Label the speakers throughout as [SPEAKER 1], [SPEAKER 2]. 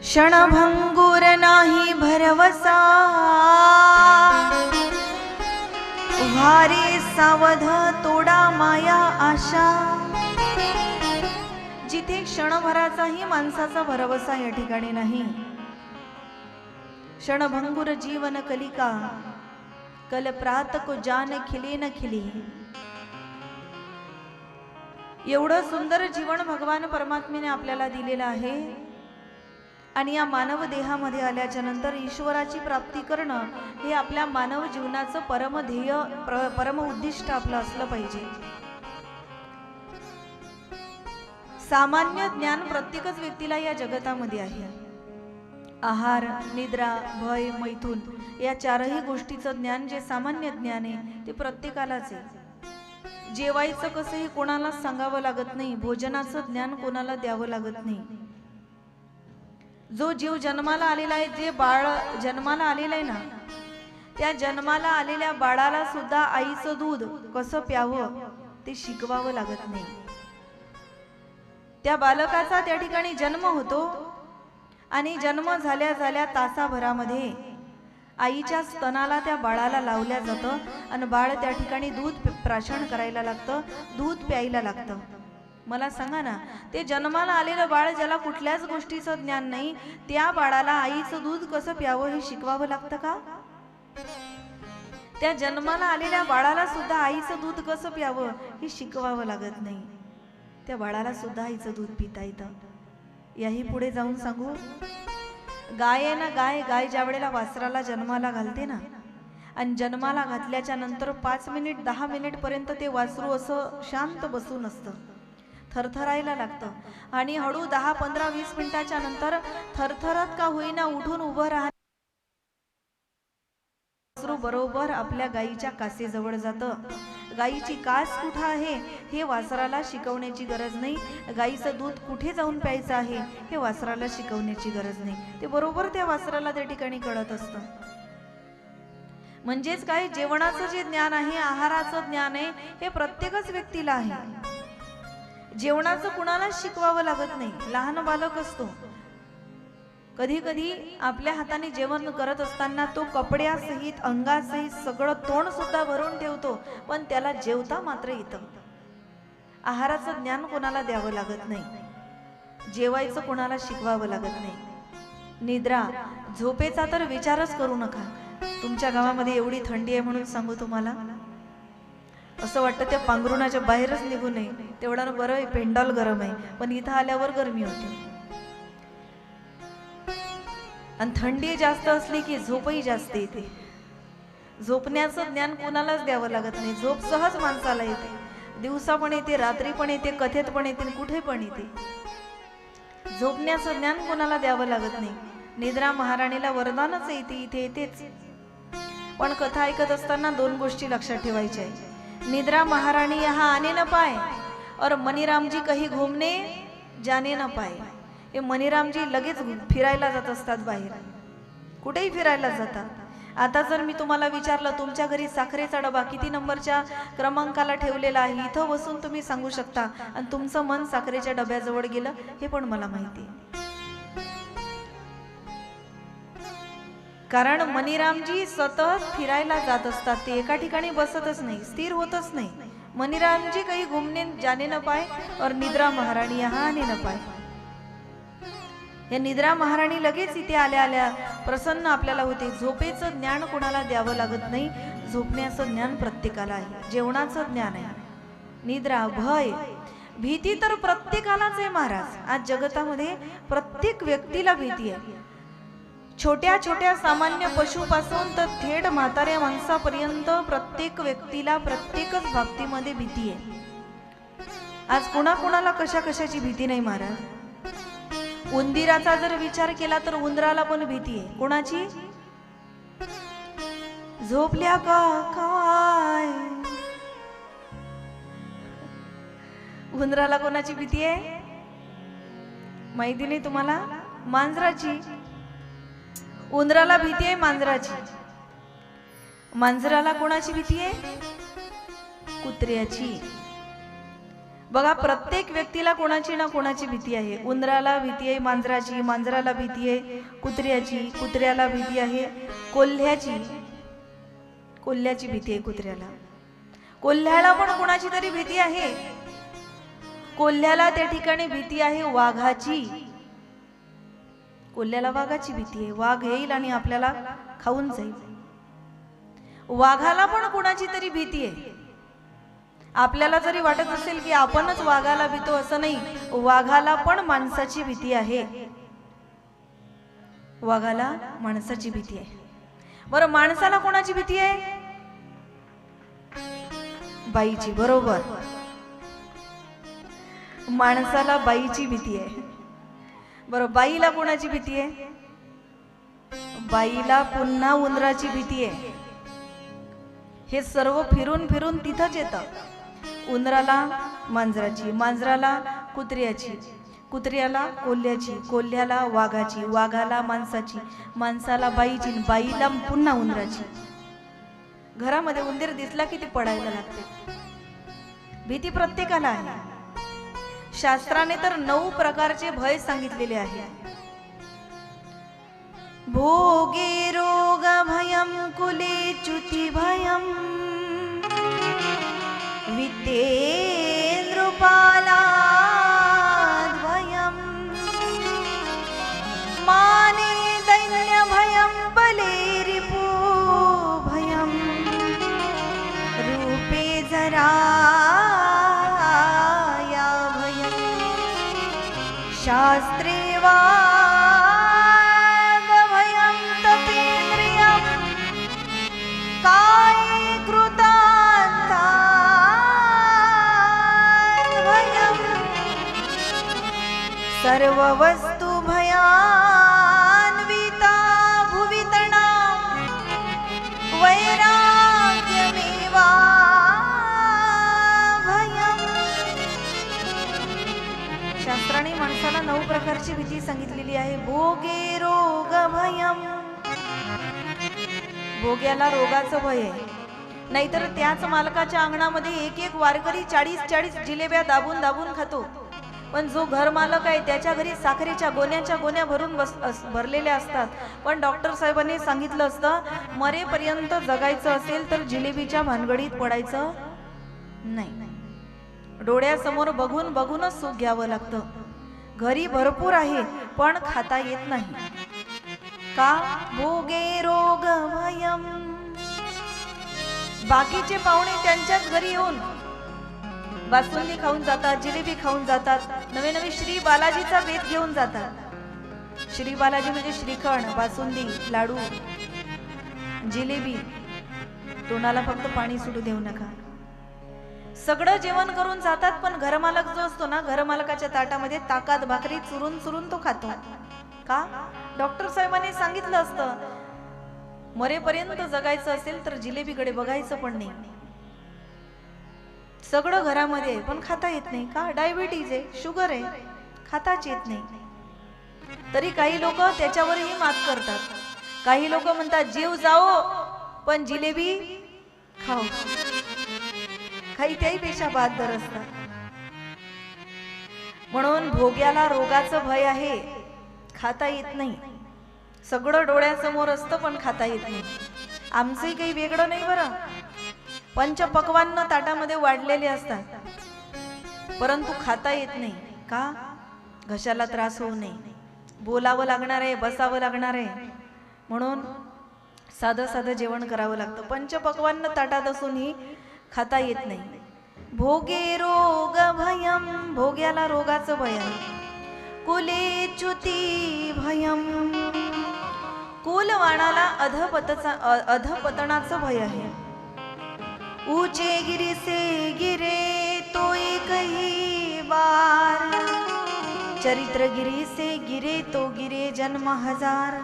[SPEAKER 1] क्षणभंगुर नाही भरवसा, वारे सावध तोडा माया आशा। जिथे क्षणभराचाही माणसाचा भरवसा या ठिकाणी नाही। क्षणभंगुर जीवन कलिका, कल प्रात को जान खिले न खिले। एवढं सुंदर जीवन भगवान परमात्म्याने आपल्याला दिलेलं आहे आणि या मानव देहामध्ये आल्याच्या नंतर ईश्वराची प्राप्ती करणं हे आपल्या मानव जीवनाचं परम ध्येय, परम उद्दिष्ट आपलं असलं पाहिजे। सामान्य ज्ञान प्रत्येकच व्यक्तीला या जगतामध्ये आहे। आहार, निद्रा, भय, मैथून या चारही गोष्टीचं ज्ञान जे सामान्य ज्ञान आहे ते प्रत्येकालाच आहे। जेवायचं कसं हे कोणालाच सांगावं लागत नाही, भोजनाचं ज्ञान कोणाला द्यावं लागत नाही। जो जीव जन्माला आलेला आहे, जे बाळ जन्माला आलेलं आहे ना, त्या जन्माला आलेल्या बाळाला सुद्धा आईचं दूध कसं प्यावं ते शिकवावं लागत नाही। त्या बालकाचा त्या ठिकाणी जन्म होतो आणि जन्म झाल्या झाल्या तासाभरामध्ये आईच्या स्तनाला त्या बाळाला लावल्या जातं आणि बाळ त्या ठिकाणी दूध प्राशन करायला लागतं, दूध प्यायला लागतं। मला सांगा ना, ते जन्माला आलेलं बाळ ज्याला कुठल्याच गोष्टीचं ज्ञान नाही, त्या बाळाला आईचं दूध कसं प्यावं हे शिकवावं लागतं का? त्या जन्माला आलेल्या बाळाला सुद्धा आईचं दूध कसं प्यावं हे शिकवावं लागत नाही। त्या बाळाला सुद्धा आईचं दूध पिता येतं। याही पुढे जाऊन सांगू, गाय आहे ना, गाय ज्या वेळेला वासराला जन्माला घालते ना, आणि जन्माला घातल्याच्या नंतर 5 मिनिट 10 मिनिट पर्यंत ते वासरू असं शांत बसून असतं, थरथरायला लागतं आणि हळू 10, 15, 20 मिनिटाच्या नंतर थरथरत का होईना उठून उभं राहत वासरू बरोबर आपल्या गायीच्या कासेजवळ जातं। गायीची कास कुठं आहे हे वासराला शिकवण्याची गरज नाही, गायीचं दूध कुठे जाऊन प्यायचं आहे हे वासराला शिकवण्याची गरज नाही, ते बरोबर त्या वासराला त्या ठिकाणी कळत असतं। म्हणजेच काय, जेवणाचं जे ज्ञान आहे, आहाराचं ज्ञान आहे, हे प्रत्येकच व्यक्तीला आहे। जेवणाचं कुणाला शिकवावं लागत नाही। लहान बालक असतो, कधी कधी आपल्या हाताने जेवण करत असताना तो कपड्यासहित, अंगासहित सगळं तोंड सुद्धा भरून ठेवतो, पण त्याला जेवता मात्र येतं। आहाराचं ज्ञान कोणाला द्यावं लागत नाही, जेवायचं कोणाला शिकवावं लागत नाही। निद्रा, झोपेचा तर विचारच करू नका। तुमच्या गावामध्ये एवढी थंडी आहे म्हणून सांगू तुम्हाला, असं वाटतं त्या पांघरुणाच्या बाहेरच निघू नये, तेवढं बरं आहे, पेंडॉल गरम आहे, पण इथं आल्यावर गरमी होते। आणि थंडी जास्त असली की झोपही जास्त येते। झोपण्याचं ज्ञान कोणालाच द्यावं लागत नाही, झोप सहज माणसाला येते, दिवसा पण येते, रात्री पण येते, कथेत पण येते, कुठे पण येते। झोपण्याचं ज्ञान कोणाला द्यावं लागत नाही। निद्रा महाराणीला वरदानच येते, इथे येतेच। पण कथा ऐकत असताना 2 गोष्टी लक्षात ठेवायच्या आहे। निद्रा महाराणी यहाँ आने न पाए और मनीराम जी कहीं घूमने जाने न पाए। हे मनीरामजी लगेच फिरायला जात असतात, बाहेर कुठेही फिरायला जातात। आता जर मी तुम्हाला विचारलं तुमच्या घरी साखरेचा डबा किती नंबरच्या क्रमांकाला ठेवलेला आहे, इथं बसून तुम्ही सांगू शकता आणि तुमचं मन साखरेच्या डब्याजवळ गेलं हे पण मला माहिती आहे। कारण मनीरामजी सतत फिरायला जात असतात, ते एका ठिकाणी बसतच नाही, स्थिर होतच नाही। मनीरामजी कहीं घूमने जाने न पाए और निद्रा महाराणी यहाँ आने न पाए। या निद्रा महाराणी लगेच इथे आल्या आल्या प्रसन्न आपल्याला होते। झोपेचं ज्ञान कोणाला द्यावं लागत नाही, झोपण्याचं ज्ञान प्रत्येकाला आहे, जेवणाचं ज्ञान आहे। निद्रा, भय, भीती तर प्रत्येकालाच आहे महाराज। आज जगतामध्ये प्रत्येक व्यक्तीला भीती आहे, छोट्या छोट्या सामान्य पशुपासून तर थेट म्हाताऱ्या माणसापर्यंत प्रत्येक व्यक्तीला प्रत्येकच बाबतीमध्ये भीती आहे। आज कोणाकोणाला कशा कशाची भीती नाही महाराज। उंदीराचा जर विचार केला तर उंदराला पण भीती आहे, कोणाची? झोपल्या का काय? उंदराला कोणाची भीती आहे माहिती नाही तुम्हाला? मांजराची। उंदराला भीती आहे मांजराची, मांजराला कोणाची भीती आहे? कुत्र्याची। बघा, प्रत्येक व्यक्तीला कोणाची ना कोणाची भीती आहे. उंदराला भीती आहे मांजराची, मांजराला भीती आहे कुत्र्याची, कुत्र्याला भीती आहे कोल्ह्याची, कोल्ह्याची भीती आहे कुत्र्याला. कोल्ह्याला पण कोणाची तरी भीती आहे. कोल्ह्याला त्या ठिकाणी भीती आहे वाघाची. कोल्ह्याला वाघाची भीती आहे. वाघ येईल आणि आपल्याला खाऊन जाईल. वाघाला पण कोणाची तरी भीती आहे. आपल्याला जरी वाटत असेल की आपणच वाघाला भीतो, असं नाही. वाघाला पण माणसाची भीती आहे. वाघाला माणसाची भीती आहे. बरं, माणसाला कोणाची भीती आहे? बाईची. बरोबर, माणसाला बाईची भीती आहे. बरं, बाईला कोणाची भीती आहे? बाईला पुन्हा उंदराची भीती आहे. हे सर्व फिरून फिरून तिथंच येतं. उंदराला मांजराची, मांजराला कुत्र्याची, कुत्र्याला कोल्ह्याची, कोल्ह्याला वाघाची, वाघाला माणसाची, माणसाला बाईची, बाईला पुन्हा उंदराची. घरामध्ये उंदीर दिसला की ती पडायला लागते. भीती प्रत्येकाला आहे. शास्त्राने तर 9 प्रकारचे भय सांगितलेले आहे. भोगे रोग भयम, कुले च्युती भयम, विद्येन्द्रुपालाद् भयम, माने दैन्य भयम, बले रिपू भयम, रूपे जराया भयम, शास्त्रे वाग् भयम, तपेन्द्रियम, काये कृतान्ताद् भयम, सर्ववस्तु भयान्विता भुवि तृणाम्, वैराग्यमेवा भयम. शास्त्राने माणसाला 9 प्रकारची भीती सांगितलेली आहे. भोगे रोग भयम, भोग्याला रोगाचं भय आहे. नाहीतर त्याच मालकाच्या अंगणामध्ये एक एक वारकरी 40-40 जिलेब्या दाबून दाबून खातो. पण जो घर मालक आहे त्याच्या घरी साखरेच्या गोण्याच्या गोण्या भरून भरलेल्या असतात. पण डॉक्टर साहेबांनी सांगितलं असतं, मरेपर्यंत जगायचं असेल तर जिलेबीच्या भानगडीत पडायचं नाही. डोळ्यासमोर बघून बघूनच सुख घ्यावं लागतं. घरी भरपूर आहे पण खाता येत नाही. का? भोगे रोग भयम. बाकीचे पाहुणे त्यांच्याच घरी येऊन बासुंदी खाऊन जातात, जिलेबी खाऊन जातात, नवे नवे श्री बालाजीचा बेत घेऊन जातात. श्री बालाजी म्हणजे श्रीखंड, बासुंदी, लाडू, जिलेबी. तोंडाला फक्त पाणी सुटू देऊ नका. सगळं जेवण करून जातात. पण घरमालक जो असतो ना, घरमालकाच्या ताटामध्ये ताकात भाकरी चुरून चुरून तो खातो. का? डॉक्टर साहेबांनी सांगितलं असतं, मरेपर्यंत जगायचं असेल तर जिलेबीकडे बघायचं पण नाही. सगळं घरामध्ये पण खाता येत नाही. का? डायबिटीज आहे, शुगर आहे, खाताच येत नाही. तरी काही लोक त्याच्यावरही मात करतात. काही लोक म्हणतात जीव जाओ पण जिलेबी खाओ. काही त्याहीपेक्षा बहादर असतात. म्हणून भोग्याला रोगाचं भय आहे. खाता येत नाही. सगळं डोळ्यासमोर असतं पण खाता येत नाही. आमचंही काही वेगळं नाही बरं. पंचपक्वान्न ताटामध्ये वाढलेले असतात परंतु खाता येत नाही. का? घशाला त्रास होऊ नये, बोलावं लागणार आहे, बसावं लागणार आहे, म्हणून साधं साधं जेवण करावं लागतं. पंचपक्वान्न ताटात असूनही खाता येत नाही. भोगे रोग भयम, भोग्याला रोगाचं भय आहे. कुले च्युती भयम, कुलवाणाला अधपतनाचं भय आहे. ऊंचे गिरी से गिरे तो एक ही बार, चरित्र गिरी से गिरे तो गिरे जन्म हजार.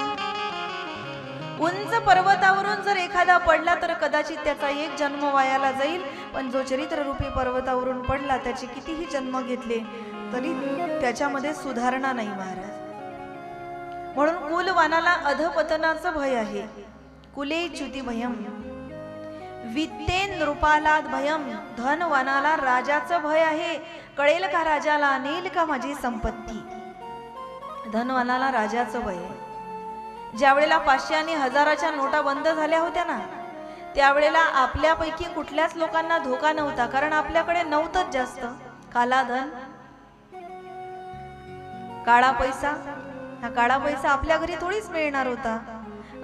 [SPEAKER 1] उंच पर्वतावरून जर एखादा पडला तर कदाचित त्याचा एक जन्म वायाला जाईल. पण जो चरित्र रूपी पर्वतावरून पडला, त्याचे कितीही जन्म घेतले तरी त्याच्यामध्ये सुधारणा नाही महाराज. म्हणून कुलवानाला अधपतनाचं भय आहे. कुले च्युती भयम, वित्तेन नृपालाद भयम, धनवानाला राजाचं भय आहे. कळेल का राजाला, नेल का माझी संपत्ती. धनवानाला राजाचं भय आहे. ज्या वेळेला 500 आणि 1000च्या नोटा बंद झाल्या होत्या ना, त्यावेळेला आपल्यापैकी कुठल्याच लोकांना धोका नव्हता, कारण आपल्याकडे नव्हतंच जास्त. काला धन, काळा पैसा. हा काळा पैसा आपल्या घरी थोडीच मिळणार होता.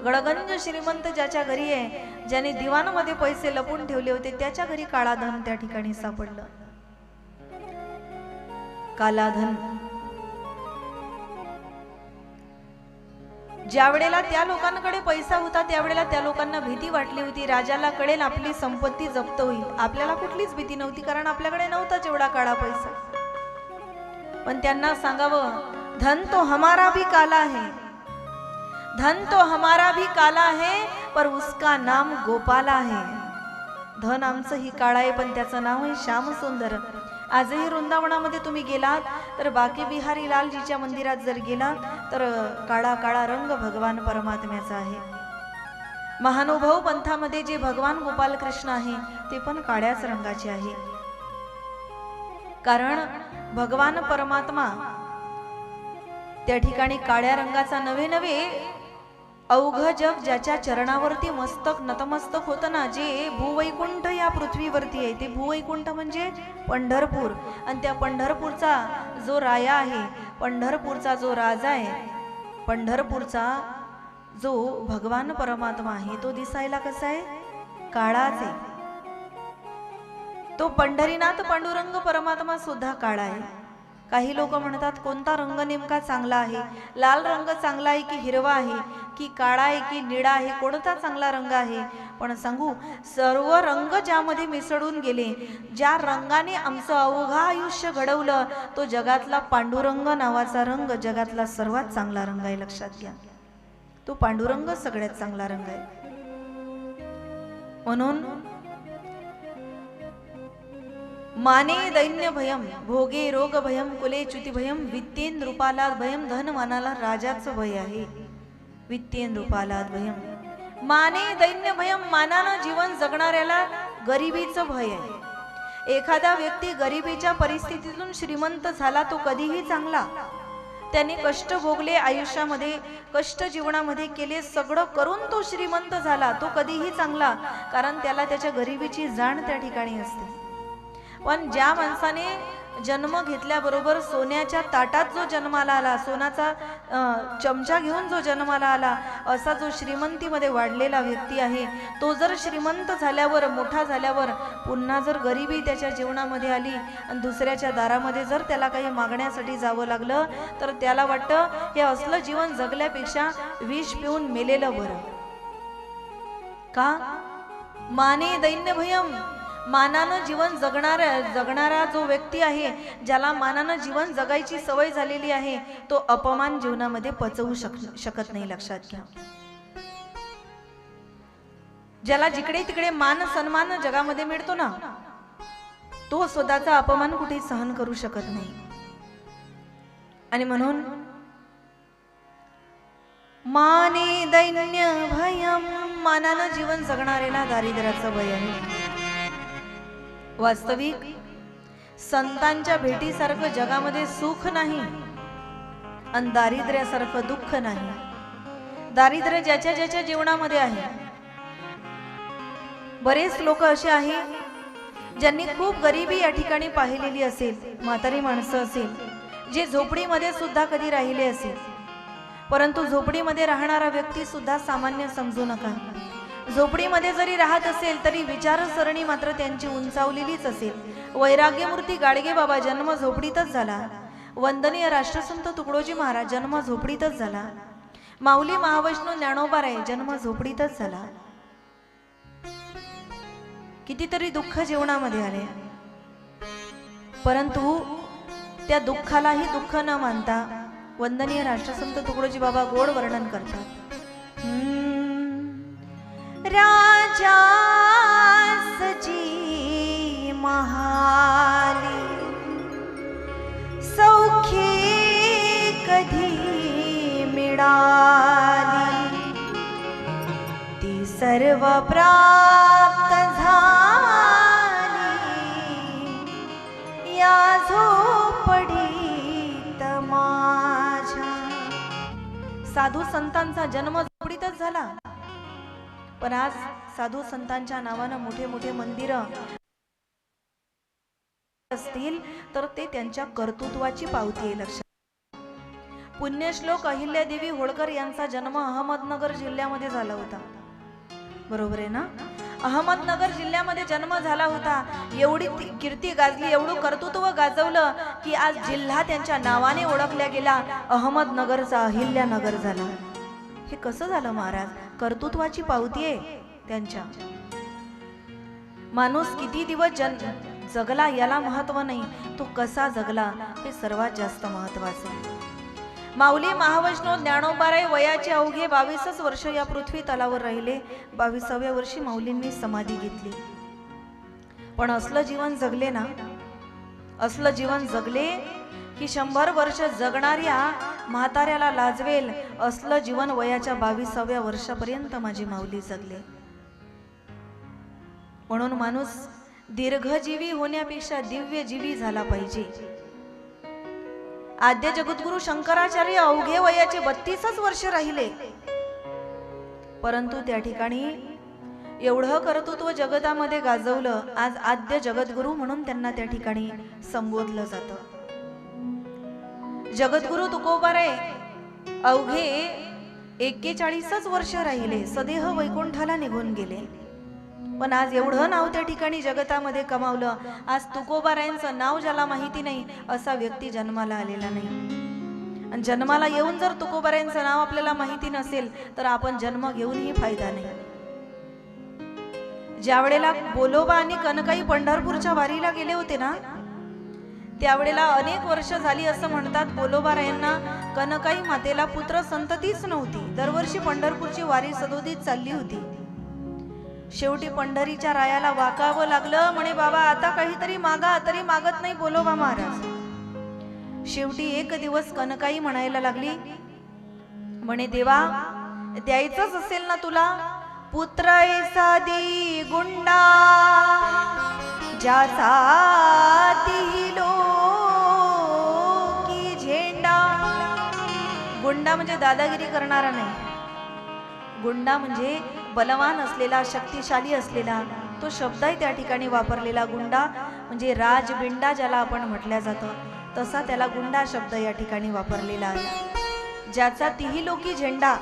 [SPEAKER 1] गडगंज श्रीमंत ज्याच्या घरी आहे, ज्याने दिवाणामध्ये पैसे लपून ठेवले होते, त्याच्या घरी काळा धन त्या ठिकाणी सापडलं. काला धन. ज्या वेळेला त्या लोकांकडे पैसा होता, त्यावेळेला त्या लोकांना भीती वाटली होती, राजाला कळेल आपली संपत्ती जप्त होईल. आपल्याला कुठलीच भीती नव्हती, कारण आपल्याकडे नव्हताच एवढा काळा पैसा. पण त्यांना सांगावं, धन तो हमारा भी काला है, धन तो हमारा भी काला है, पर उसका नाम गोपाला है. धन आमचं ही काळा आहे, पण त्याचं नाव आहे श्याम सुंदर. आजही वृंदावनामध्ये तुम्ही गेलात तर बाकी बिहारी लालजीच्या मंदिरात जर गेलात तर काळा काळा रंग भगवान परमात्म्याचा आहे. महानुभाव पंथामध्ये जे भगवान गोपाल कृष्ण आहे ते पण काळ्याच रंगाचे आहे. कारण भगवान परमात्मा त्या ठिकाणी काळ्या रंगाचा नवे नवे अवघ जग ज्याच्या चरणावरती मस्तक नतमस्तक होतं ना, जे भूवैकुंठ या पृथ्वीवरती आहे, ते भूवैकुंठ म्हणजे पंढरपूर. आणि त्या पंढरपूरचा जो राया आहे, पंढरपूरचा जो राजा आहे, पंढरपूरचा जो भगवान परमात्मा आहे, तो दिसायला कसा आहे, काळाच आहे. तो पंढरीनाथ पांडुरंग परमात्मा सुद्धा काळा आहे. काही लोक म्हणतात कोणता रंग नेमका चांगला आहे, लाल रंग चांगला आहे की हिरवा आहे की काळा आहे की निळा आहे, कोणता चांगला रंग आहे. पण सांगू, सर्व रंग ज्यामध्ये मिसळून गेले, ज्या रंगाने आमचं अवघं आयुष्य घडवलं, तो जगातला पांडुरंग नावाचा रंग जगातला सर्वात चांगला रंग आहे. लक्षात घ्या, तो पांडुरंग सगळ्यात चांगला रंग आहे. म्हणून माने दैन्य भयम, भोगे रोग भयम, कुले च्युती भयम, वित्तेन नृपालाद भयम. धनवानाला राजाचं भय आहे. वित्तेन नृपालाद भयम, माने दैन्य भयम. मानानं जीवन जगणाऱ्याला गरिबीचं भय आहे. एखादा व्यक्ती गरिबीच्या परिस्थितीतून श्रीमंत झाला तो कधीही चांगला. त्याने कष्ट भोगले आयुष्यामध्ये, कष्ट जीवनामध्ये केले, सगळं करून तो श्रीमंत झाला, तो कधीही चांगला, कारण त्याला त्याच्या गरिबीची जाण त्या ठिकाणी असते. पण ज्या माणसाने जन्म घेतल्याबरोबर सोन्याच्या ताटात जो जन्माला आला, सोन्याचा चमचा घेऊन जो जन्माला आला, असा जो श्रीमंतीमध्ये वाढलेला व्यक्ती आहे, तो जर श्रीमंत झाल्यावर, मोठा झाल्यावर पुन्हा जर गरिबी त्याच्या जीवनामध्ये आली आणि दुसऱ्याच्या दारामध्ये जर त्याला काही मागण्यासाठी जावं लागलं, तर त्याला वाटतं हे असलं जीवन जगल्यापेक्षा विष पिऊन मेलेलं बरं. का? माने दैन्य भयम. मानानं जीवन जगणारा जो व्यक्ती आहे, ज्याला मानानं जीवन जगायची सवय झालेली आहे, तो अपमान जीवनामध्ये पचवू शकत नाही. लक्षात घ्या, ज्याला जिकडे तिकडे मान सन्मान जगामध्ये मिळतो ना, तो स्वतःचा अपमान कुठे सहन करू शकत नाही. आणि म्हणून माने दैन्य भयम, मानानं जीवन जगणाऱ्याला दारिद्र्याचं भय आहे. वास्तविक संतांच्या भेटीसारखं जगामध्ये सुख नाही आणि दारिद्र्यासारखं दुःख नाही. दारिद्र्य ज्याच्या ज्याच्या जीवनामध्ये आहे. बरेच लोक असे आहेत ज्यांनी खूप गरिबी या ठिकाणी पाहिलेली असेल, म्हातारी माणसं असेल, जे झोपडीमध्ये सुद्धा कधी राहिले असेल. परंतु झोपडीमध्ये राहणारा व्यक्ती सुद्धा सामान्य समजू नका. झोपडीमध्ये जरी राहत असेल तरी विचारसरणी मात्र त्यांची उंचावलेलीच असेल. वैराग्यमूर्ती गाडगे बाबा जन्म झोपडीतच झाला. वंदनीय राष्ट्रसंत तुकडोजी महाराज जन्म झोपडीतच झाला. माऊली महावैष्णव ज्ञानोबा राय जन्म झोपडीतच झाला. कितीतरी दुःख जीवनामध्ये आले, परंतु त्या दुःखालाही दुःख न मानता वंदनीय राष्ट्रसंत तुकडोजी बाबा गोड वर्णन करतात. राजा सजी महाली, सौख्ये कधी मिळाली, ती सर्व प्राप्त साधू संतांचा जन्म झोपडीतच झाला, पण आज साधू संतांच्या नावानं मोठे मोठे मंदिर असतील तर ते त्यांच्या कर्तृत्वाची पावती आहे. लक्षात. पुण्यश्लोक अहिल्यादेवी होळकर यांचा जन्म अहमदनगर जिल्ह्यामध्ये झाला होता, बरोबर आहे ना? अहमदनगर जिल्ह्यामध्ये जन्म झाला होता. एवढी कीर्ती गाजली, एवढं कर्तृत्व गाजवलं की आज जिल्हा त्यांच्या नावाने ओळखला गेला. अहमदनगरचा अहिल्यानगर झाला. हे कसं झालं महाराज? कर्तृत्वाची पावती आहे त्यांच्या. माणूस किती दिवस जगला याला महत्व नाही, तो कसा जगला हे सर्वात जास्त महत्वाचं आहे. माऊली महावैष्णव ज्ञानोबाराय वयाचे अवघे 22 वर्ष या पृथ्वी तलावर राहिले. 22व्या वर्षी माऊलींनी समाधी घेतली. पण असलं जीवन जगले ना, असलं जीवन जगले की 100 वर्ष जगणाऱ्या म्हाताऱ्याला लाजवेल असलं जीवन वयाच्या 22व्या वर्षापर्यंत माझी माऊली जगले. म्हणून माणूस दीर्घजीवी होण्यापेक्षा दिव्यजीवी झाला पाहिजे. आद्य जगद्गुरु शंकराचार्य अवघे वयाचे 32 वर्ष राहिले, परंतु त्या ठिकाणी एवढं कर्तृत्व जगतामध्ये गाजवलं. आज आद्य जगद्गुरु म्हणून त्यांना त्या ठिकाणी संबोधलं जातं. जगद्गुरु तुकोबाराय अवघे 41 वर्ष राहिले, सदेह वैकुंठाला निघून गेले. पण आज एवढं नाव त्या ठिकाणी जगतामध्ये कमावलं. आज तुकोबारायांचं नाव ज्याला माहिती नाही असा व्यक्ती जन्माला आलेला नाही. आणि जन्माला येऊन जर तुकोबारायांचं नाव आपल्याला माहिती नसेल तर आपण जन्म घेऊनही फायदा नाही. ज्या वेळेला बोलोबा आणि कनकाई पंढरपूरच्या वारीला गेले होते ना, त्यावेळेला अनेक वर्ष झाली असं म्हणतात. बोलोबारायांना कनकाई मातेला पुत्र संततीच नव्हती. दरवर्षी पंढरपूरची वारी सदोदित चालली होती. शेवटी पंढरीच्या रायाला वाकावं लागलं. म्हणे बाबा आता काहीतरी मागा, तरी मागत नाही बोलोबा महाराज. शेवटी एक दिवस कनकाई म्हणायला लागली, म्हणे देवा द्यायचंच असेल ना तुला, पुत्र ऐसा दी गुंडा ज्याचा तिलोकी झेंडा. गुंडा म्हणजे दादागिरी करणारा नाही, गुंडा म्हणजे बलवान असलेला, शक्तिशाली असलेला. तो शब्दही त्या ठिकाणी वापरलेला. गुंडा म्हणजे राजबिंडा ज्याला आपण म्हटल्या जातं, तसा त्याला गुंडा शब्द या ठिकाणी वापरलेला आहे. ज्याचा तिलोकी झेंडा.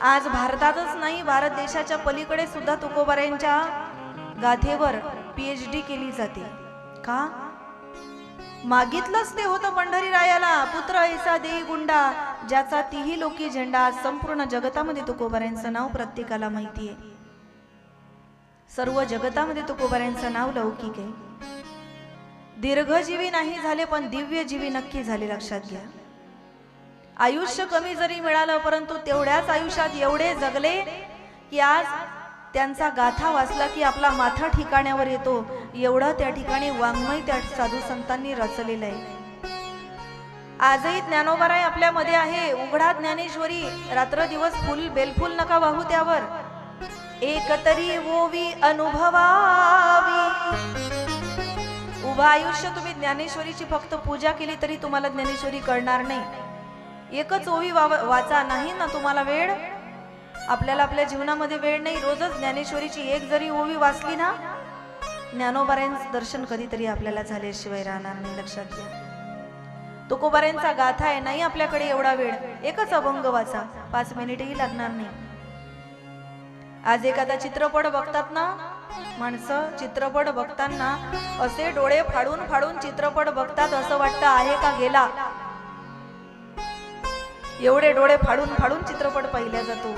[SPEAKER 1] आज भारतातच नाही, भारत देशाच्या पलीकडे सुद्धा तुकोबारायांच्या गाथेवर PhD केली जाते. का? मागितलंच ते होतं पंढरी रायाला, पुत्र ऐसा देई गुंडा ज्याचा तिलोकी झेंडा. संपूर्ण जगतामध्ये तुकोबारायांचं नाव प्रत्येकाला माहिती आहे. सर्व जगतामध्ये तुकोबारायांचं नाव लौकिक आहे. दीर्घजीवी नाही झाले पण दिव्यजीवी नक्की झाले. लक्षात घ्या. आयुष्य कमी जरी मिळालं परंतु तेवढ्याच आयुष्यात एवढे जगले की आज त्यांचा गाथा वाचला की आपला माथा ठिकाण्यावर येतो. एवढं त्या ठिकाणी वाङ्मय त्या साधू संतांनी रचलेलं आहे. आजही ज्ञानोबाराय आपल्यामध्ये आहे. उघडा ज्ञानेश्वरी, रात्र दिवस फुल बेलफुल नका वाहू त्यावर, एक तरी ओवी अनुभवावी. उभं आयुष्य तुम्ही ज्ञानेश्वरीची फक्त पूजा केली तरी तुम्हाला ज्ञानेश्वरी कळणार नाही. एकच ओवी वाचा. नाही ना तुम्हाला वेळ, आपल्याला आपल्या जीवनामध्ये वेळ नाही. रोजच ज्ञानेश्वरीची एक जरी ओवी वाचली ना, ज्ञानोबारायांचं दर्शन कधीतरी आपल्याला झाल्याशिवाय राहणार नाही. लक्षात घ्या. तुकोबारायांचा गाथा आहे, नाही आपल्याकडे एवढा वेळ, एकच अभंग वाचा, 5 मिनिटही लागणार नाही. आज एखादा चित्रपट बघतात ना माणसं, चित्रपट बघताना असे डोळे फाडून फाडून चित्रपट बघतात, असं वाटतं आहे का गेला. एवढे डोळे फाडून फाडून चित्रपट पाहिला जातो.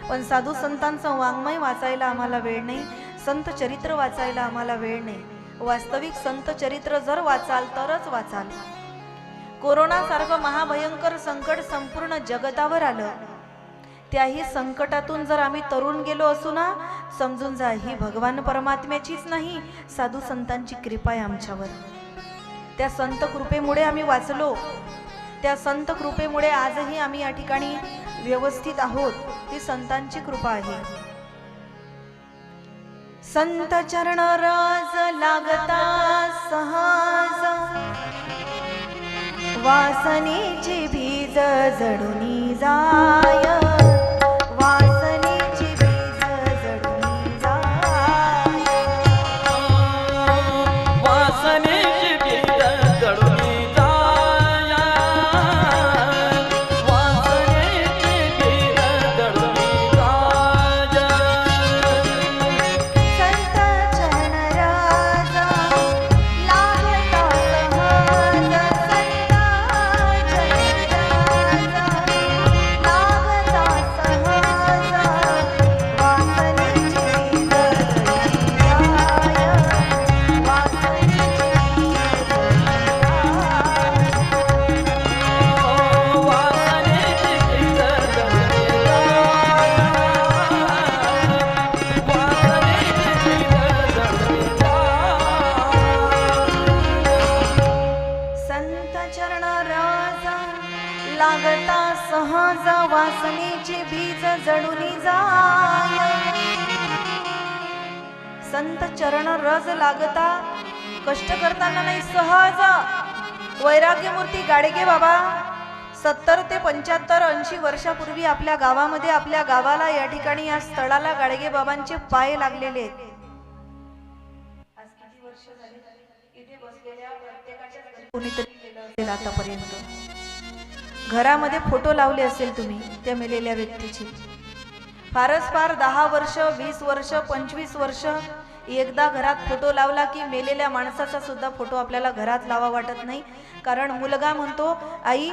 [SPEAKER 1] पण साधू संतांचं वाङ्मय वाचायला आम्हाला वेळ नाही, संत चरित्र वाचायला आम्हाला वेळ नाही. वास्तविक संत चरित्र जर वाचाल तरच वाचाल. कोरोनासारखं महाभयंकर संकट संपूर्ण जगतावर आलं, त्याही संकटातून जर आम्ही तरुण गेलो असू ना, समजून जा ही भगवान परमात्म्याचीच नाही, साधू संतांची कृपा आहे आमच्यावर. त्या संत कृपेमुळे आम्ही वाचलो. त्या संत कृपेमुळे आजही आम्ही या ठिकाणी व्यवस्थित आहोत. ती संतांची कृपा आहे. संत चरण राज लागता सहज, वासनेची बीज बीज जडूनी जाय, वासनेची बीज जडूनी जाय,
[SPEAKER 2] वासनेची बीज जडूनी जाय, वासनेची बीज जडूनी जाय.
[SPEAKER 1] संत चरण राजा लागता सहज, संत चरण राजा लागता सहज, वासनेची बीज जडूनी जाय, वासनेची बीज संत चरण राजा लागता सहज, वासनेचे बीज जडूनी जाय. संत चरण रज लागता, कष्ट करताना नाही, सहज. वैराग्यमूर्ती गाडगे बाबा 70 ते 75 80 वर्षापूर्वी आपल्या गावामध्ये, आपल्या गावाला, या ठिकाणी, या स्थळाला गाडगे बाबांचे पाय लागलेले आहेत. आज किती वर्ष झाली इथे बसलेल्या प्रत्येकाच्या घरी कोणीतरी गेलं असेल आतापर्यंत. घरामध्ये फोटो लावले असेल तुम्ही त्या मेलेल्या व्यक्तीचे. फारच फार 10 वर्ष, 20 वर्ष, 25 वर्ष एकदा घरात फोटो लावला की मेलेल्या माणसाचा सुद्धा फोटो आपल्याला घरात लावा वाटत नाही. कारण मुलगा म्हणतो, आई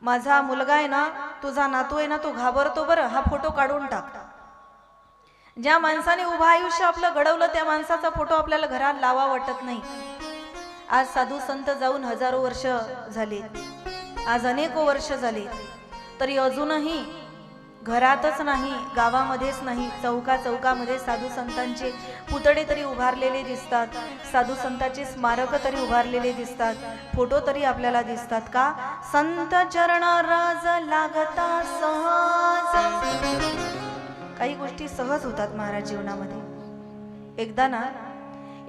[SPEAKER 1] माझा मुलगा आहे ना, तुझा नातू आहे ना, तो घाबरतो, बरं हा फोटो काढून टाक. ज्या माणसाने उभं आयुष्य आपलं घडवलं त्या माणसाचा फोटो आपल्याला घरात लावा वाटत नाही. आज साधू संत जाऊन हजारो वर्ष झाले, आज अनेको वर्ष झाले, तरी अजूनही घरातच नाही, गावामध्येच नाही, चौका चौकामध्ये साधू संतांचे पुतळे तरी उभारलेले दिसतात, साधू संतांचे स्मारक तरी उभारलेले दिसतात, फोटो तरी आपल्याला दिसतात. का? संत चरण राज लागता सहज. काही गोष्टी सहज होतात महाराज जीवनामध्ये. एकदा ना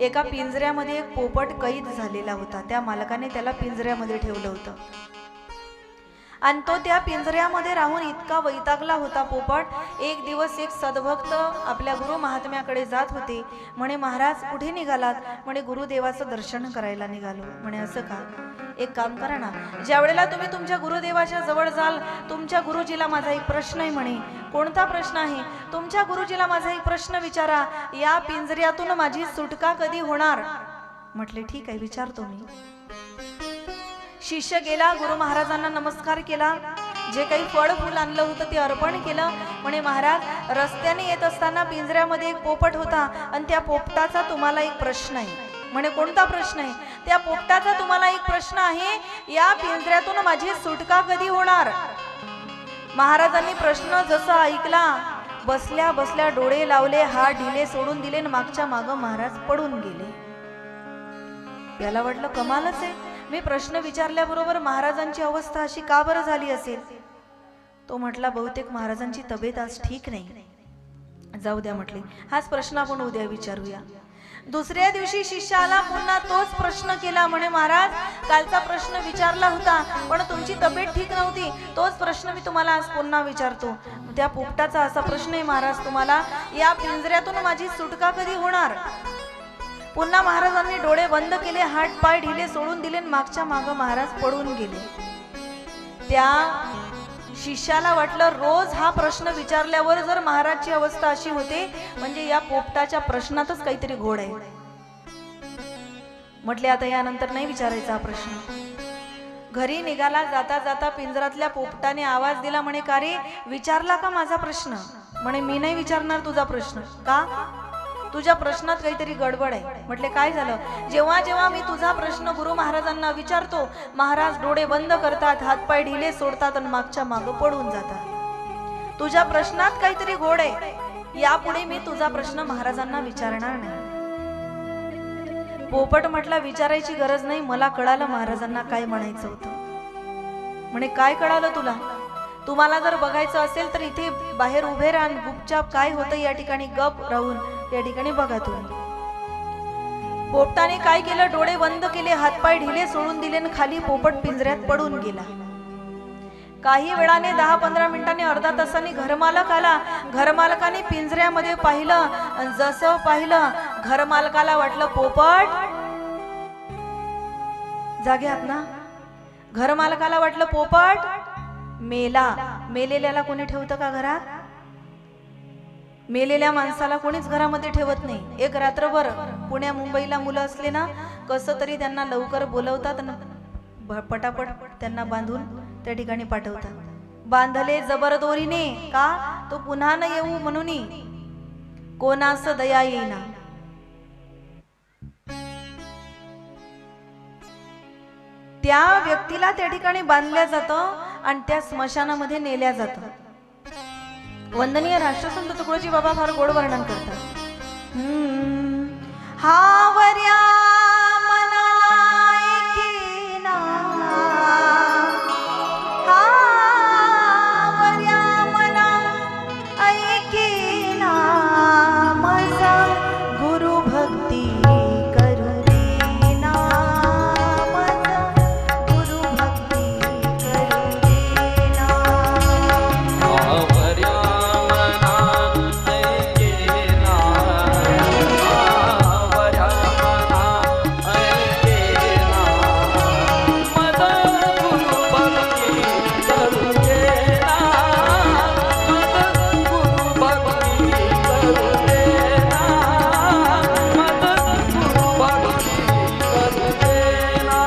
[SPEAKER 1] एका पिंजऱ्यामध्ये एक पोपट कैद झालेला होता. त्या मालकाने त्याला पिंजऱ्यामध्ये ठेवलं होतं आणि तो त्या पिंजऱ्यामध्ये राहून इतका वैतागला होता पोपट. एक दिवस एक सद्भक्त आपल्या गुरु महात्म्याकडे जात होते. म्हणे, महाराज कुठे निघालात? म्हणे, गुरुदेवाचं दर्शन करायला निघालो. म्हणे, असं का? एक काम करा ना, ज्या वेळेला तुम्ही तुमच्या गुरुदेवाच्या जवळ जाल, तुमच्या गुरुजीला माझा एक प्रश्न आहे. म्हणे, कोणता प्रश्न आहे? तुमच्या गुरुजीला माझा एक प्रश्न विचारा, या पिंजऱ्यातून माझी सुटका कधी होणार? म्हटले, ठीक आहे, विचारतो मी. शिष्य गेला, गुरु महाराजांना नमस्कार केला, जे काही फळ फूल आणलं होतं ते अर्पण केलं. म्हणे, महाराज रस्त्याने येत असताना पिंजऱ्यामध्ये एक पोपट होता आणि त्या पोपटाचा तुम्हाला एक प्रश्न आहे. म्हणे, कोणता प्रश्न आहे? त्या पोपटाचा तुम्हाला एक प्रश्न आहे, या पिंजऱ्यातून माझी सुटका कधी होणार? महाराजांनी प्रश्न जसा ऐकला, बसल्या बसल्या डोळे लावले, हात ढिले सोडून दिले, मागच्या माग महाराज पडून गेले. याला वाटलं कमालच आहे, मी प्रश्न विचारल्याबरोबर महाराजांची अवस्था अशी का बरं झाली असेल? तो म्हटला, बहुतेक महाराजांची तब्येत आज ठीक नाही. जाऊ द्या म्हटले, हाच प्रश्न आपण उद्या विचारूया. दुसऱ्या दिवशी शिष्याला पुन्हा तोच प्रश्न केला. म्हणे, महाराज कालचा प्रश्न विचारला होता पण तुमची तब्येत ठीक नव्हती, तोच प्रश्न मी तुम्हाला आज पुन्हा विचारतो. त्या पोपटाचा असा प्रश्न आहे महाराज तुम्हाला, या पिंजऱ्यातून माझी सुटका कधी होणार? पुन्हा महाराजांनी डोळे बंद केले, हात पाय ढिले सोडून दिले, मागच्या माग महाराज पडून गेले. त्या शिष्याला वाटलं, रोज हा प्रश्न विचारल्यावर जर महाराजची अवस्था अशी होते, म्हणजे या पोपटाच्या प्रश्नातच काहीतरी घोड आहे. म्हटले, आता यानंतर नाही विचारायचा हा प्रश्न. घरी निघाला, जाता जाता पिंजरातल्या पोपटाने आवाज दिला. म्हणे, का रे, विचारला का माझा प्रश्न? म्हणे, मी नाही विचारणार तुझा प्रश्न. का? तुझ्या प्रश्नात काहीतरी गडबड आहे. म्हटले, काय झालं? जेव्हा जेव्हा मी तुझा प्रश्न गुरु महाराजांना विचारतो, महाराज डोळे बंद करतात, हातपाय ढिले सोडतात आणि मागच्या माग पडून जातात. तुझ्या प्रश्नात काहीतरी घोड आहे, यापुढे मी तुझा प्रश्न महाराजांना विचारणार नाही. पोपट म्हटला, विचारायची गरज नाही, मला कळालं महाराजांना काय म्हणायचं होतं. म्हणे, काय कळालं तुला? तुम्हाला जर बघायचं असेल तर इथे बाहेर उभे राहा, गुपचाप काय होतं या ठिकाणी गप राहून या ठिकाणी बघा तुम्ही. पोपटाने काय केलं? डोळे बंद केले, हातपाय ढिले सोडून दिले आणि खाली पोपट पिंजऱ्यात पडून गेला. काही वेळाने 10-15 मिनिटांनी अर्धा तासांनी घरमालक आला. घरमालकाने पिंजऱ्यामध्ये पाहिलं. जसं पाहिलं घरमालकाला वाटलं पोपट जाग्यात ना. घरमालकाला वाटलं पोपट मेला. मेलेल्याला कोणी ठेवतं का घरात? मेलेल्या माणसाला कोणीच घरामध्ये ठेवत नाही. एक रात्रभर पुण्या मुंबईला मुलं असले ना कसं तरी त्यांना लवकर बोलवतात ना पटापट त्यांना बांधून त्या ठिकाणी पाठवतात. बांधले जबरदोरीने का तो पुन्हा न येऊ म्हणून. कोणास दया येईना. त्या व्यक्तीला त्या ठिकाणी बांधल्या जातं आणि त्या स्मशानामध्ये नेल्या जातं. वंदनीय राष्ट्रसंत तुकडोजी बाबा फार गोड वर्णन करतात. हावर्या मना ऐकेना, हावर्या मना ऐकेना, माझा गुरु भक्ती करू देना, माझा गुरु भक्ती करू देना.
[SPEAKER 2] हावर्या मना ऐकेना, हावर्या मना ऐकेना, माझा गुरु भक्ती करू देना, माझा गुरु भक्ती करू देना, माझा गुरु भक्ती करू देना.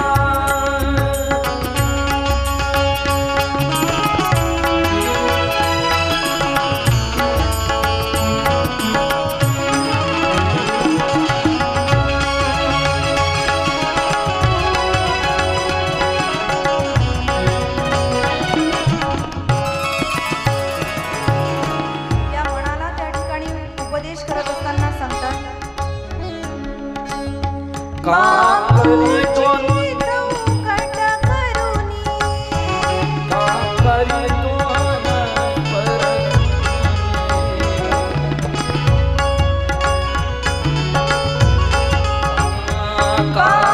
[SPEAKER 1] त्या मनाला त्या ठिकाणी उपदेश करत असताना सांगतात
[SPEAKER 2] काकरितो
[SPEAKER 1] चौकट करुनी,
[SPEAKER 2] काकरितो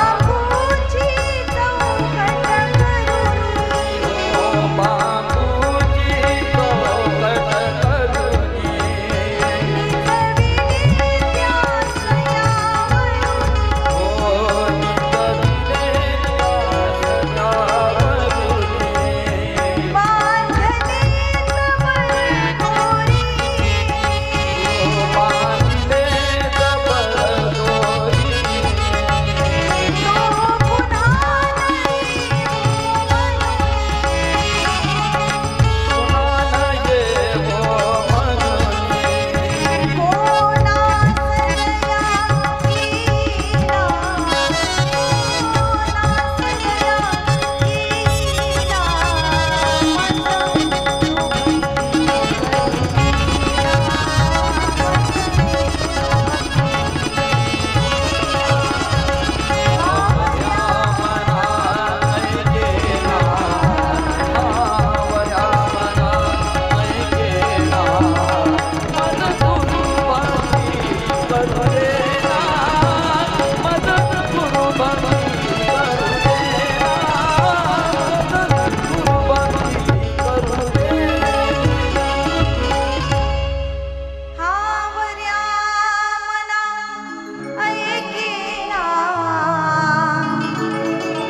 [SPEAKER 1] बाबूची चौकट करुनी,
[SPEAKER 2] बापूजी चौकट करुनी,
[SPEAKER 1] निजविले त्या सयावरून,
[SPEAKER 2] निजविले त्या सयावरून,
[SPEAKER 1] बांधले जबरदोरी,
[SPEAKER 2] बांधले जबरदोरी,
[SPEAKER 1] तो पुन्हा नाही
[SPEAKER 2] पुन्हा येवो म्हणून.
[SPEAKER 1] कोणास दया येईना, कोणास दया येईना, हावर्या मना ऐकेना,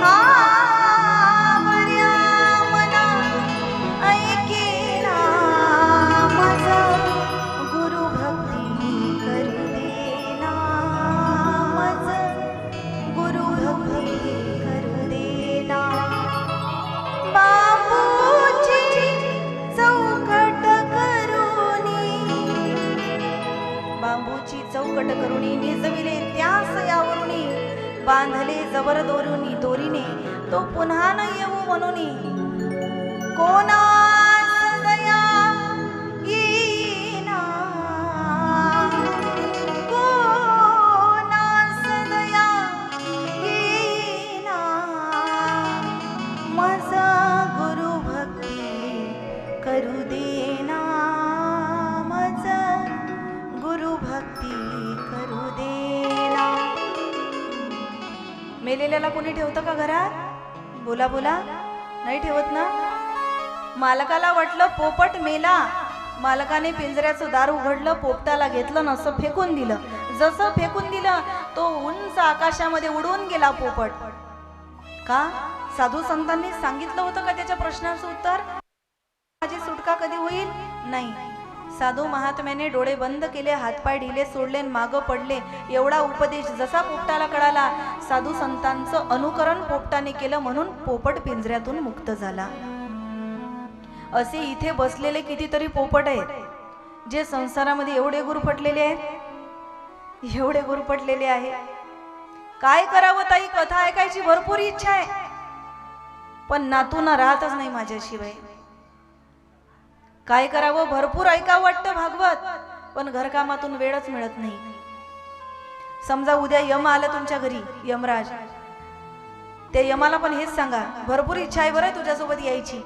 [SPEAKER 1] हावर्या मना ऐकेना, माझा गुरु भक्ती करू देना, माझा गुरु भक्ती करू देना. बाबूची चौकट करुनी, बांबूची चौकट करुणी, निजविले त्या सयावरुनी, बांधले जबरदोरुनी दोरीने, तो पुन्हा न येऊ म्हणूनी. कोणास दया येईना, कोणास दया येईना, माझा गुरु भक्ती करू देना, माझा गुरु भक्ती करू देना. मेलेल्याला कोणी ठेवतं का घरात? बोला बोला, नाही ठेवत ना. मालकाला वाटलं पोपट मेला. मालकाने पिंजऱ्याचं दार उघडलं, पोपटाला घेतलं, नसं फेकून दिलं. जसं फेकून दिलं तो उंच आकाशामध्ये उडून गेला पोपट. का? साधू संतांनी सांगितलं होतं का त्याच्या प्रश्नाचं उत्तर? माझी सुटका कधी होईल? नाही. साधू महात्म्याने डोळे बंद केले, हातपाय ढिले सोडले, मागं पडले. एवढा उपदेश जसा पोपटाला कळाला, साधू संतांचं अनुकरण पोपटाने केलं, म्हणून पोपट पिंजऱ्यातून मुक्त झाला. असे इथे बसलेले कितीतरी पोपट आहेत जे संसारामध्ये एवढे गुरफटलेले आहेत, एवढे गुरफटलेले आहेत. काय करावं ताई? कथा ऐकायची भरपूर इच्छा आहे, पण नातूंना राहतच नाही माझ्याशिवाय. काय करावं? भरपूर ऐकावं वाटतं भागवत, पण घरकामातून वेळच मिळत नाही. समजा उद्या यम आलं तुमच्या घरी, यमराज, त्या यमाला पण हेच सांगा, भरपूर इच्छा आहे बरं तुझ्यासोबत यायची,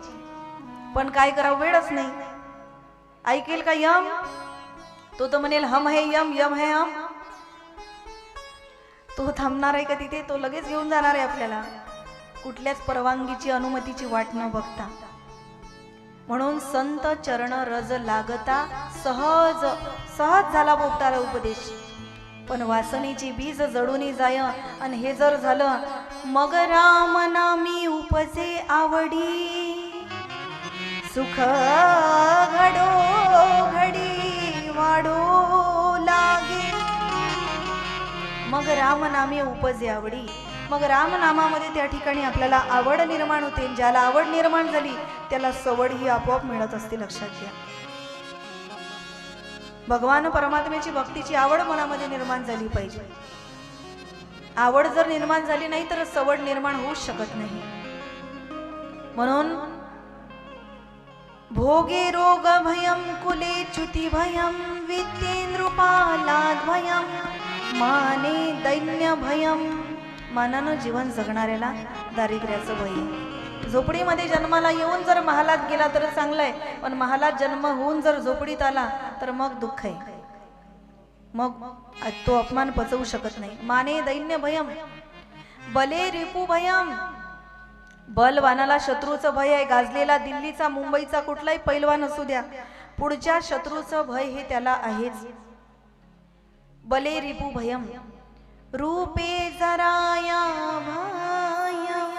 [SPEAKER 1] पण काय करावं? वेळच नाही. ऐकेल का यम? तो तर म्हणेल हम है यम, यम है हम. तो थांबणार आहे का तिथे? तो लगेच घेऊन जाणार आहे आपल्याला, कुठल्याच परवानगीची अनुमतीची वाट न बघता. म्हणून संत चरण रज लागता सहज सहज झाला पोपटाला उपदेश. पण वासनेची बीज जडून जाय, आणि हे जर झालं, मग राम नामी उपजे आवडी, सुख घडो घडी वाढो लागे. मग राम नामी उपजे आवडी, मग रामनामामध्ये त्या ठिकाणी आपल्याला आवड निर्माण होते. ज्याला आवड निर्माण झाली त्याला सवड ही आपोआप मिळत असते. लक्षात घ्या, भगवान परमात्म्याची भक्तीची आवड मनामध्ये निर्माण झाली पाहिजे. आवड जर निर्माण झाली नाही तर सवड निर्माण होऊच शकत नाही. म्हणून भोगे रोग भयम कुले च्युती भयम विद्येंद्रुपालाद भयम माने दैन्य भयम. मानानं जीवन जगणाऱ्याला दारिद्र्याचं भय. झोपडीमध्ये जन्माला येऊन जर महालात गेला तर चांगलंय, पण महालात जन्म होऊन जर झोपडीत आला तर मग दुःख आहे, मग तो अपमान पचवू शकत नाही. माने दैन्य भयम बले रिपू भयम. बलवानाला शत्रूचं भय आहे. गाजलेला दिल्लीचा, मुंबईचा कुठलाही पैलवान असू द्या, पुढच्या शत्रूचं भय हे त्याला आहेच. बले रिपू भयम रूपे जराया भयम.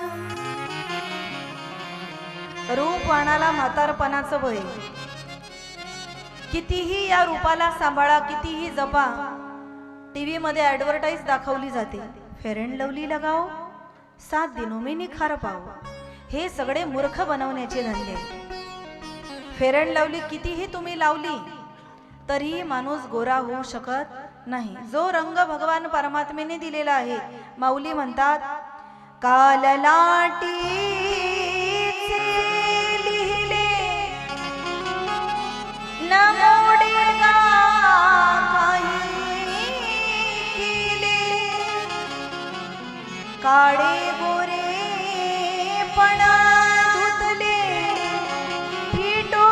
[SPEAKER 1] रूपवानाला म्हातारपणाचं भय. कितीही या रूपाला सांभाळा, कितीही जपा. टीव्ही मध्ये ऍडव्हर्टाईज दाखवली जाते, फेअर अँड लवली लगाओ 7 दिनों में निखार पाओ. हे सगळे मूर्ख बनवण्याचे धंदे. फेअर अँड लवली कितीही तुम्ही लावली तरी माणूस गोरा होऊ शकत नाही. जो रंग भगवान परमात्मेने दिलेला आहे, माऊली म्हणतात, काल लाटी लिहिले न मोडेगा काही केले, काळे गोरे पण धुतले फिटो.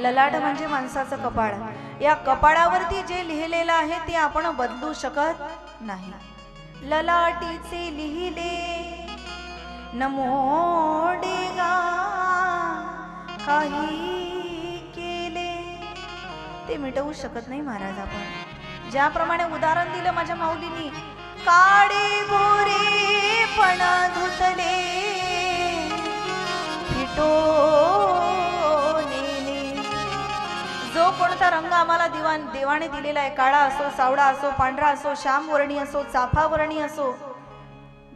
[SPEAKER 1] ललाट म्हणजे माणसाचं कपाळ. या कपाळावरती जे लिहिलेलं आहे ते आपण बदलू शकत नाही. ललाटीचे लिहिले न मोडेगा काही केले, ते मिटवू शकत नाही महाराज आपण. ज्याप्रमाणे उदाहरण दिलं माझ्या माऊलीनी, काळे गोरे पण धुतले फिटो. जो कोणता रंग आम्हाला देवाने दिलेला आहे, काळा असो, सावळा असो, पांढरा असो, श्यामवर्णी असो, चाफावर्णी असो,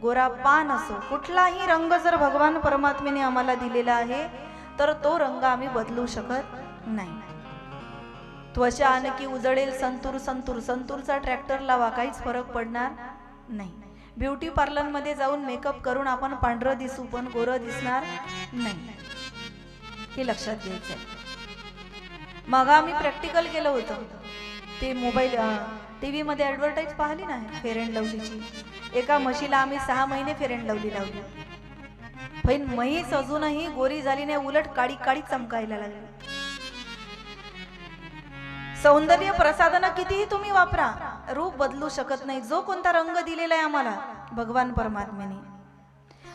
[SPEAKER 1] गोरा पान असो, कुठलाही रंग जर भगवान परमात्मेने आम्हाला दिलेला आहे तर तो रंग आम्ही बदलू शकत नाही. त्वचा आणखी उजळेल संतूर संतूर, संतूरचा ट्रॅक्टर लावा, काहीच फरक पडणार नाही. ब्युटी पार्लर मध्ये जाऊन मेकअप करून आपण पांढरं दिसू पण गोरं दिसणार नाही, हे लक्षात घ्यायचंय. मग आम्ही प्रॅक्टिकल केलं होतं. ते मोबाईल टीव्ही मध्ये ऍडव्हर्टाईज पाहिली ना फेअर अँड लवलीची. एका म्हशीला आम्ही 6 महिने फेअर अँड लवली लावली, पण म्हैस अजूनही गोरी झाली नाही, उलट काळी काळी चमकायला लागली. सौंदर्य प्रसाधन कितीही तुम्ही वापरा, रूप बदलू शकत नाही. जो कोणता रंग दिलेला आहे आम्हाला भगवान परमात्म्याने,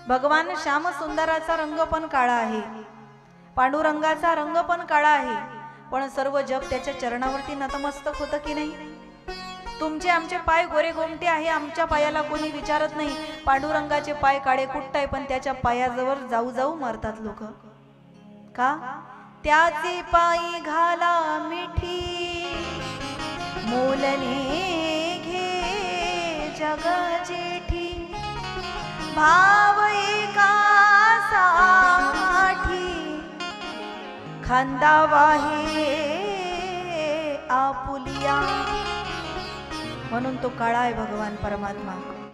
[SPEAKER 1] भगवान श्याम सुंदराचा रंग पण काळा आहे, पांडुरंगाचा रंग पण काळा आहे, पण सर्व जग त्याच्या चरणावरती नतमस्तक होतं की नाही? तुमचे आमचे पाय गोरे गोमटे आहे, आमच्या पायाला कोणी विचारत नाही. पांडुरंगाचे पाय काळे कुट्ट आहे, पण त्याच्या पायाजवळ जाऊ जाऊ मरतात लोक. का? त्याचे पायी घाला मिठी, मोलने घे जग जेठी, भाव एकासाठी खांदावा हे आपुलिया. म्हणून तो काळा आहे भगवान परमात्मा.